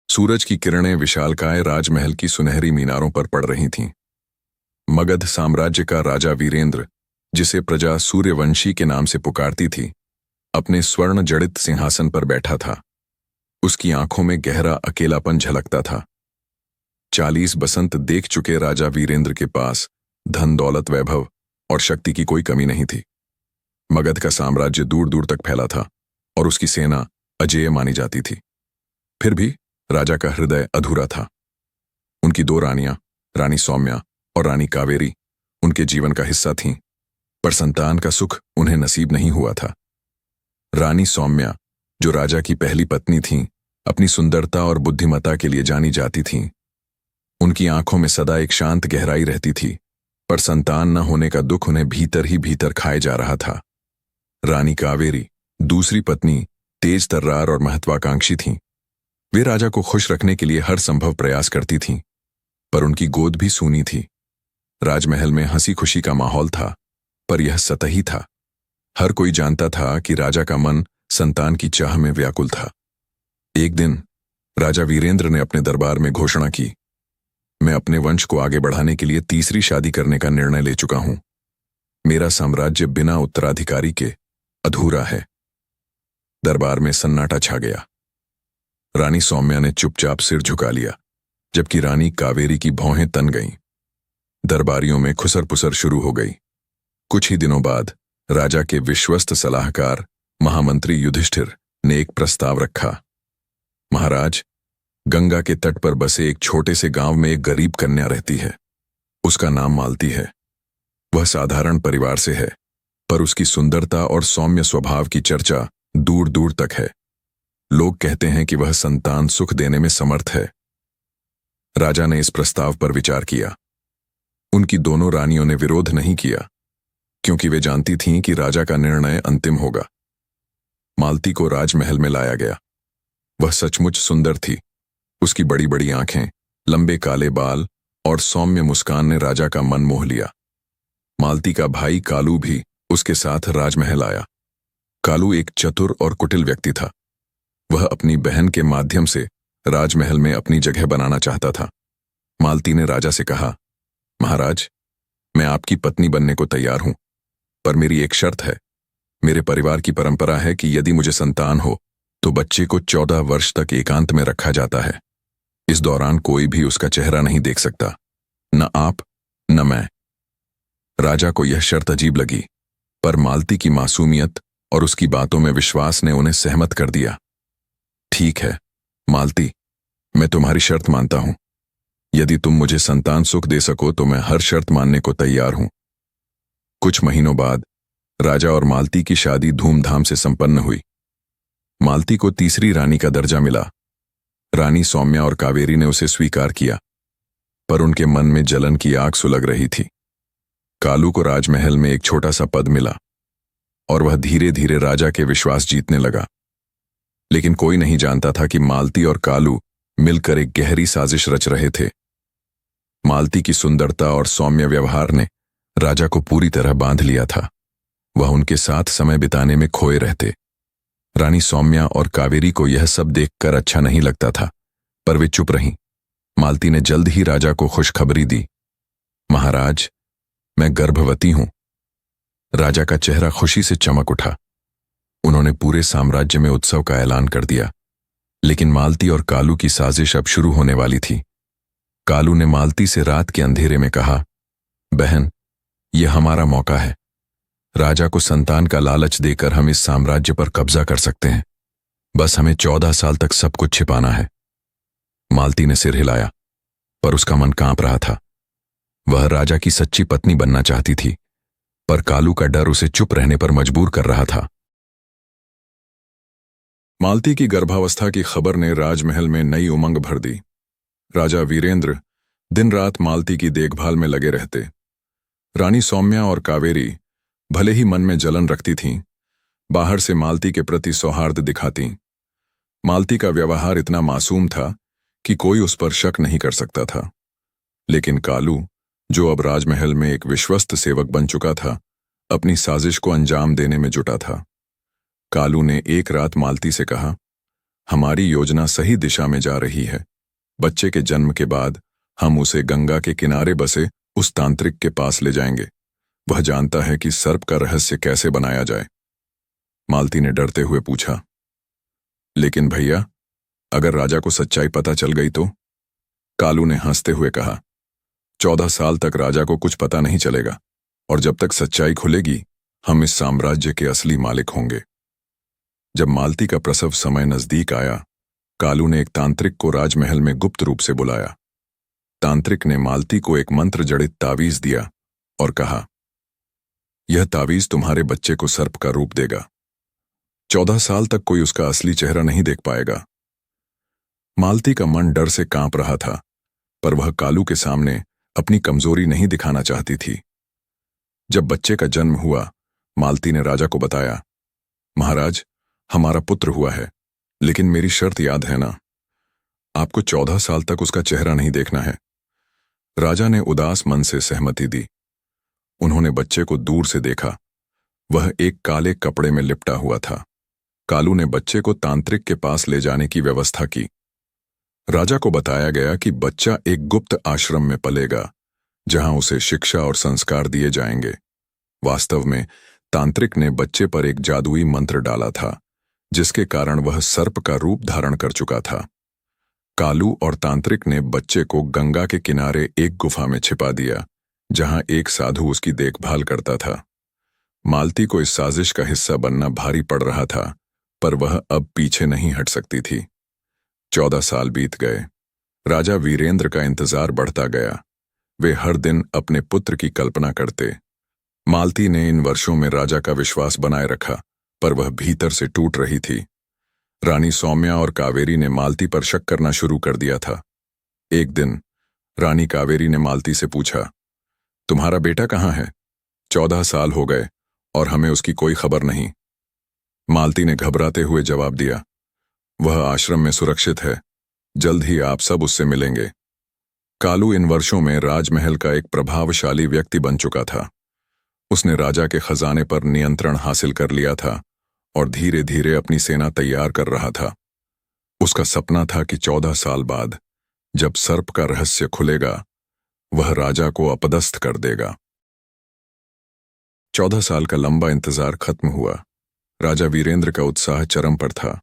सूरज की किरणें विशालकाय राजमहल की सुनहरी मीनारों पर पड़ रही थीं। मगध साम्राज्य का राजा वीरेंद्र, जिसे प्रजा सूर्यवंशी के नाम से पुकारती थी, अपने स्वर्ण जड़ित सिंहासन पर बैठा था। उसकी आंखों में गहरा अकेलापन झलकता था। 40 बसंत देख चुके राजा वीरेंद्र के पास धन, दौलत, वैभव और शक्ति की कोई कमी नहीं थी। मगध का साम्राज्य दूर दूर तक फैला था और उसकी सेना अजेय मानी जाती थी। फिर भी राजा का हृदय अधूरा था। उनकी 2 रानियां, रानी सौम्या और रानी कावेरी, उनके जीवन का हिस्सा थीं, पर संतान का सुख उन्हें नसीब नहीं हुआ था। रानी सौम्या, जो राजा की पहली पत्नी थीं, अपनी सुंदरता और बुद्धिमत्ता के लिए जानी जाती थीं। उनकी आंखों में सदा एक शांत गहराई रहती थी, पर संतान न होने का दुख उन्हें भीतर ही भीतर खाए जा रहा था। रानी कावेरी, दूसरी पत्नी, तेज तर्रार और महत्वाकांक्षी थीं। वे राजा को खुश रखने के लिए हर संभव प्रयास करती थीं, पर उनकी गोद भी सूनी थी। राजमहल में हंसी खुशी का माहौल था, पर यह सतही था। हर कोई जानता था कि राजा का मन संतान की चाह में व्याकुल था। एक दिन राजा वीरेंद्र ने अपने दरबार में घोषणा की, मैं अपने वंश को आगे बढ़ाने के लिए तीसरी शादी करने का निर्णय ले चुका हूं। मेरा साम्राज्य बिना उत्तराधिकारी के अधूरा है। दरबार में सन्नाटा छा गया। रानी सौम्या ने चुपचाप सिर झुका लिया, जबकि रानी कावेरी की भौहें तन गईं। दरबारियों में खुसर पुसर शुरू हो गई। कुछ ही दिनों बाद राजा के विश्वस्त सलाहकार महामंत्री युधिष्ठिर ने एक प्रस्ताव रखा। महाराज, गंगा के तट पर बसे एक छोटे से गांव में एक गरीब कन्या रहती है। उसका नाम मालती है। वह साधारण परिवार से है, पर उसकी सुंदरता और सौम्य स्वभाव की चर्चा दूर दूर तक है। लोग कहते हैं कि वह संतान सुख देने में समर्थ है। राजा ने इस प्रस्ताव पर विचार किया। उनकी दोनों रानियों ने विरोध नहीं किया, क्योंकि वे जानती थीं कि राजा का निर्णय अंतिम होगा। मालती को राजमहल में लाया गया। वह सचमुच सुंदर थी। उसकी बड़ी बड़ी आंखें, लंबे काले बाल और सौम्य मुस्कान ने राजा का मन मोह लिया। मालती का भाई कालू भी उसके साथ राजमहल आया। कालू एक चतुर और कुटिल व्यक्ति था। वह अपनी बहन के माध्यम से राजमहल में अपनी जगह बनाना चाहता था। मालती ने राजा से कहा, महाराज, मैं आपकी पत्नी बनने को तैयार हूं, पर मेरी एक शर्त है। मेरे परिवार की परंपरा है कि यदि मुझे संतान हो तो बच्चे को 14 वर्ष तक एकांत में रखा जाता है। इस दौरान कोई भी उसका चेहरा नहीं देख सकता, न आप न मैं। राजा को यह शर्त अजीब लगी, पर मालती की मासूमियत और उसकी बातों में विश्वास ने उन्हें सहमत कर दिया। ठीक है मालती, मैं तुम्हारी शर्त मानता हूं। यदि तुम मुझे संतान सुख दे सको तो मैं हर शर्त मानने को तैयार हूं। कुछ महीनों बाद राजा और मालती की शादी धूमधाम से संपन्न हुई। मालती को तीसरी रानी का दर्जा मिला। रानी सौम्या और कावेरी ने उसे स्वीकार किया, पर उनके मन में जलन की आग सुलग रही थी। कालू को राजमहल में एक छोटा सा पद मिला और वह धीरे धीरे राजा के विश्वास जीतने लगा। लेकिन कोई नहीं जानता था कि मालती और कालू मिलकर एक गहरी साजिश रच रहे थे। मालती की सुंदरता और सौम्य व्यवहार ने राजा को पूरी तरह बांध लिया था। वह उनके साथ समय बिताने में खोए रहते। रानी सौम्या और कावेरी को यह सब देखकर अच्छा नहीं लगता था, पर वे चुप रहीं। मालती ने जल्द ही राजा को खुशखबरी दी, महाराज, मैं गर्भवती हूं। राजा का चेहरा खुशी से चमक उठा। उन्होंने पूरे साम्राज्य में उत्सव का ऐलान कर दिया। लेकिन मालती और कालू की साजिश अब शुरू होने वाली थी। कालू ने मालती से रात के अंधेरे में कहा, बहन, यह हमारा मौका है। राजा को संतान का लालच देकर हम इस साम्राज्य पर कब्जा कर सकते हैं। बस हमें 14 साल तक सब कुछ छिपाना है। मालती ने सिर हिलाया, पर उसका मन कांप रहा था। वह राजा की सच्ची पत्नी बनना चाहती थी, पर कालू का डर उसे चुप रहने पर मजबूर कर रहा था। मालती की गर्भावस्था की खबर ने राजमहल में नई उमंग भर दी। राजा वीरेंद्र दिन रात मालती की देखभाल में लगे रहते। रानी सौम्या और कावेरी भले ही मन में जलन रखती थीं, बाहर से मालती के प्रति सौहार्द दिखातीं। मालती का व्यवहार इतना मासूम था कि कोई उस पर शक नहीं कर सकता था। लेकिन कालू, जो अब राजमहल में एक विश्वस्त सेवक बन चुका था, अपनी साजिश को अंजाम देने में जुटा था। कालू ने एक रात मालती से कहा, हमारी योजना सही दिशा में जा रही है। बच्चे के जन्म के बाद हम उसे गंगा के किनारे बसे उस तांत्रिक के पास ले जाएंगे। वह जानता है कि सर्प का रहस्य कैसे बनाया जाए। मालती ने डरते हुए पूछा, लेकिन भैया, अगर राजा को सच्चाई पता चल गई तो? कालू ने हंसते हुए कहा, 14 साल तक राजा को कुछ पता नहीं चलेगा, और जब तक सच्चाई खुलेगी हम इस साम्राज्य के असली मालिक होंगे। जब मालती का प्रसव समय नजदीक आया, कालू ने एक तांत्रिक को राजमहल में गुप्त रूप से बुलाया। तांत्रिक ने मालती को एक मंत्र जड़ित तावीज दिया और कहा, यह तावीज तुम्हारे बच्चे को सर्प का रूप देगा। 14 साल तक कोई उसका असली चेहरा नहीं देख पाएगा। मालती का मन डर से कांप रहा था, पर वह कालू के सामने अपनी कमजोरी नहीं दिखाना चाहती थी। जब बच्चे का जन्म हुआ, मालती ने राजा को बताया, महाराज, हमारा पुत्र हुआ है, लेकिन मेरी शर्त याद है ना? आपको 14 साल तक उसका चेहरा नहीं देखना है। राजा ने उदास मन से सहमति दी। उन्होंने बच्चे को दूर से देखा। वह एक काले कपड़े में लिपटा हुआ था। कालू ने बच्चे को तांत्रिक के पास ले जाने की व्यवस्था की। राजा को बताया गया कि बच्चा एक गुप्त आश्रम में पलेगा, जहां उसे शिक्षा और संस्कार दिए जाएंगे। वास्तव में तांत्रिक ने बच्चे पर एक जादुई मंत्र डाला था, जिसके कारण वह सर्प का रूप धारण कर चुका था। कालू और तांत्रिक ने बच्चे को गंगा के किनारे एक गुफा में छिपा दिया, जहां एक साधु उसकी देखभाल करता था। मालती को इस साजिश का हिस्सा बनना भारी पड़ रहा था, पर वह अब पीछे नहीं हट सकती थी। 14 साल बीत गए। राजा वीरेंद्र का इंतजार बढ़ता गया। वे हर दिन अपने पुत्र की कल्पना करते। मालती ने इन वर्षों में राजा का विश्वास बनाए रखा, पर वह भीतर से टूट रही थी। रानी सौम्या और कावेरी ने मालती पर शक करना शुरू कर दिया था। एक दिन रानी कावेरी ने मालती से पूछा, तुम्हारा बेटा कहाँ है? 14 साल हो गए और हमें उसकी कोई खबर नहीं। मालती ने घबराते हुए जवाब दिया, वह आश्रम में सुरक्षित है, जल्द ही आप सब उससे मिलेंगे। कालू इन वर्षों में राजमहल का एक प्रभावशाली व्यक्ति बन चुका था। उसने राजा के खजाने पर नियंत्रण हासिल कर लिया था और धीरे धीरे अपनी सेना तैयार कर रहा था। उसका सपना था कि 14 साल बाद जब सर्प का रहस्य खुलेगा, वह राजा को अपदस्थ कर देगा। 14 साल का लंबा इंतजार खत्म हुआ। राजा वीरेंद्र का उत्साह चरम पर था।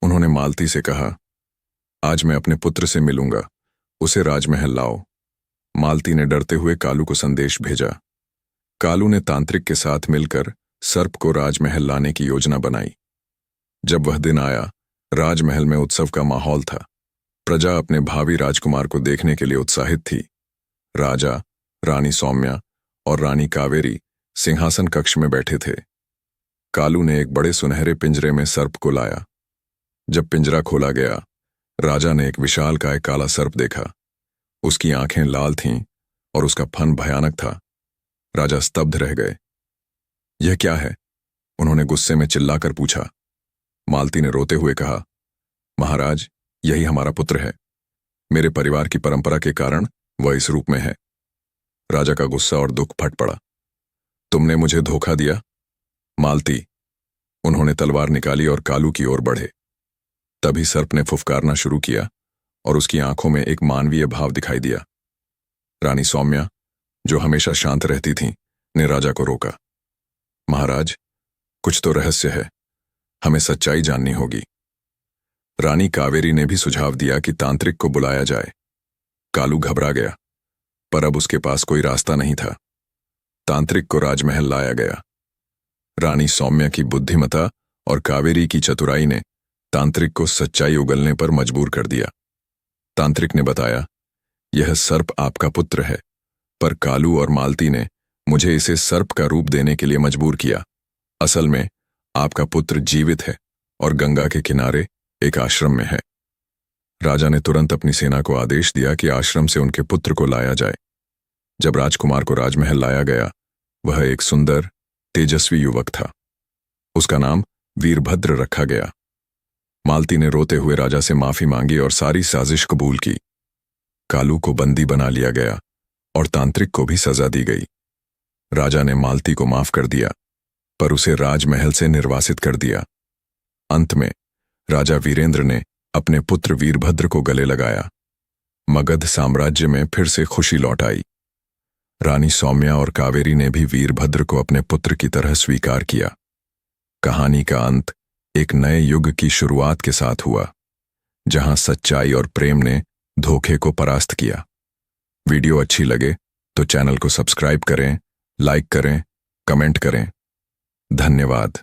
उन्होंने मालती से कहा, आज मैं अपने पुत्र से मिलूंगा, उसे राजमहल लाओ। मालती ने डरते हुए कालू को संदेश भेजा। कालू ने तांत्रिक के साथ मिलकर सर्प को राजमहल लाने की योजना बनाई। जब वह दिन आया, राजमहल में उत्सव का माहौल था। प्रजा अपने भावी राजकुमार को देखने के लिए उत्साहित थी। राजा, रानी सौम्या और रानी कावेरी सिंहासन कक्ष में बैठे थे। कालू ने एक बड़े सुनहरे पिंजरे में सर्प को लाया। जब पिंजरा खोला गया, राजा ने एक विशालकाय काला सर्प देखा। उसकी आंखें लाल थीं और उसका फन भयानक था। राजा स्तब्ध रह गए। यह क्या है? उन्होंने गुस्से में चिल्लाकर पूछा। मालती ने रोते हुए कहा, महाराज, यही हमारा पुत्र है। मेरे परिवार की परंपरा के कारण वह इस रूप में है। राजा का गुस्सा और दुख फट पड़ा। तुमने मुझे धोखा दिया, मालती। उन्होंने तलवार निकाली और कालू की ओर बढ़े। तभी सर्प ने फुफकारना शुरू किया और उसकी आंखों में एक मानवीय भाव दिखाई दिया। रानी सौम्या, जो हमेशा शांत रहती थीं, ने राजा को रोका। महाराज, कुछ तो रहस्य है, हमें सच्चाई जाननी होगी। रानी कावेरी ने भी सुझाव दिया कि तांत्रिक को बुलाया जाए। कालू घबरा गया, पर अब उसके पास कोई रास्ता नहीं था। तांत्रिक को राजमहल लाया गया। रानी सौम्या की बुद्धिमता और कावेरी की चतुराई ने तांत्रिक को सच्चाई उगलने पर मजबूर कर दिया। तांत्रिक ने बताया, यह सर्प आपका पुत्र है, पर कालू और मालती ने मुझे इसे सर्प का रूप देने के लिए मजबूर किया। असल में आपका पुत्र जीवित है और गंगा के किनारे एक आश्रम में है। राजा ने तुरंत अपनी सेना को आदेश दिया कि आश्रम से उनके पुत्र को लाया जाए। जब राजकुमार को राजमहल लाया गया, वह एक सुंदर, तेजस्वी युवक था। उसका नाम वीरभद्र रखा गया। मालती ने रोते हुए राजा से माफी मांगी और सारी साजिश कबूल की। कालू को बंदी बना लिया गया और तांत्रिक को भी सजा दी गई। राजा ने मालती को माफ कर दिया, पर उसे राजमहल से निर्वासित कर दिया। अंत में राजा वीरेंद्र ने अपने पुत्र वीरभद्र को गले लगाया। मगध साम्राज्य में फिर से खुशी लौट आई। रानी सौम्या और कावेरी ने भी वीरभद्र को अपने पुत्र की तरह स्वीकार किया। कहानी का अंत एक नए युग की शुरुआत के साथ हुआ, जहां सच्चाई और प्रेम ने धोखे को परास्त किया। वीडियो अच्छी लगे तो चैनल को सब्सक्राइब करें, लाइक करें, कमेंट करें। धन्यवाद।